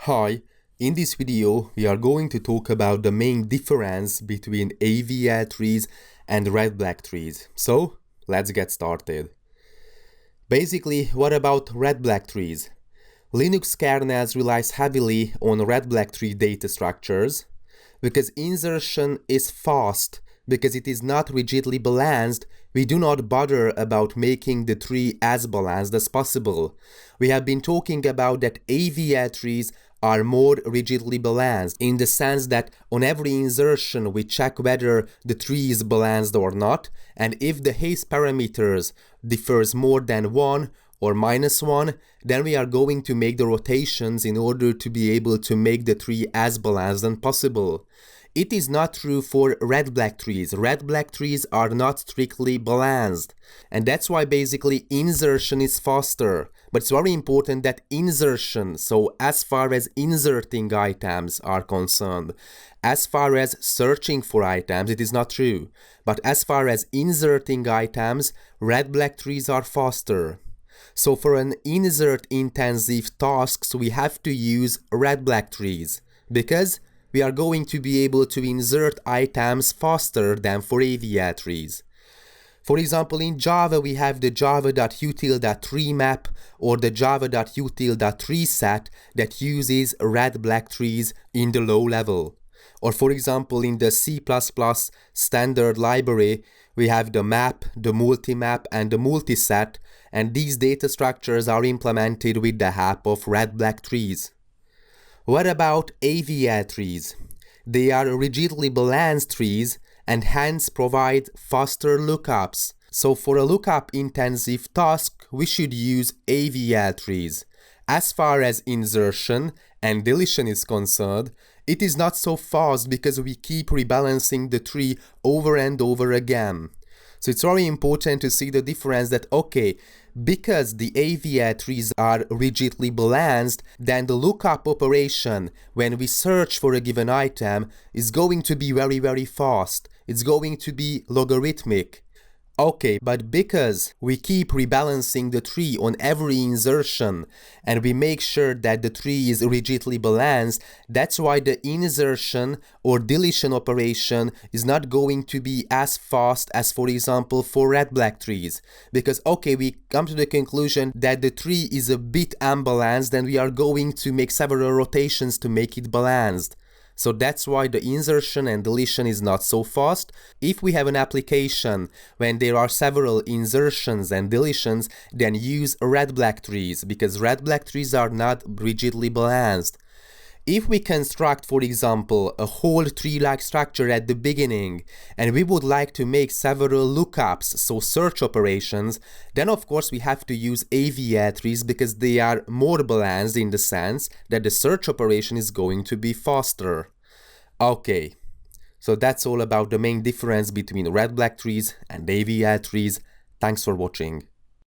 Hi, in this video we are going to talk about the main difference between AVL trees and red-black trees. So, let's get started. Basically, what about red-black trees? Linux kernels relies heavily on red-black tree data structures because insertion is fast. Because it is not rigidly balanced, we do not bother about making the tree as balanced as possible. We have been talking about that AVL trees are more rigidly balanced in the sense that on every insertion we check whether the tree is balanced or not, and if the haze parameters differs more than 1 or -1, then we are going to make the rotations in order to be able to make the tree as balanced as possible. It is not true for red-black trees. Red-black trees are not strictly balanced. And that's why basically insertion is faster. But it's very important that insertion, so as far as inserting items are concerned, as far as searching for items, it is not true. But as far as inserting items, red-black trees are faster. So for an insert-intensive tasks, we have to use red-black trees. Because we are going to be able to insert items faster than for AVL trees. For example, in Java we have the java.util.tree map or the java.util.tree set that uses red-black trees in the low level. Or for example, in the C++ standard library we have the map, the multimap and the multiset, and these data structures are implemented with the help of red-black trees. What about AVL trees? They are rigidly balanced trees and hence provide faster lookups. So for a lookup intensive task, we should use AVL trees. As far as insertion and deletion is concerned, it is not so fast because we keep rebalancing the tree over and over again. So it's very important to see the difference that, okay, because the AVL trees are rigidly balanced, then the lookup operation when we search for a given item is going to be very fast. It's going to be logarithmic. Okay, but because we keep rebalancing the tree on every insertion and we make sure that the tree is rigidly balanced, that's why the insertion or deletion operation is not going to be as fast as, for example, for red-black trees. Because, okay, we come to the conclusion that the tree is a bit unbalanced and we are going to make several rotations to make it balanced. So that's why the insertion and deletion is not so fast. If we have an application when there are several insertions and deletions, then use red-black trees because red-black trees are not rigidly balanced. If we construct, for example, a whole tree-like structure at the beginning and we would like to make several lookups, so search operations, then of course we have to use AVL trees because they are more balanced in the sense that the search operation is going to be faster. Okay, so that's all about the main difference between red-black trees and AVL trees. Thanks for watching.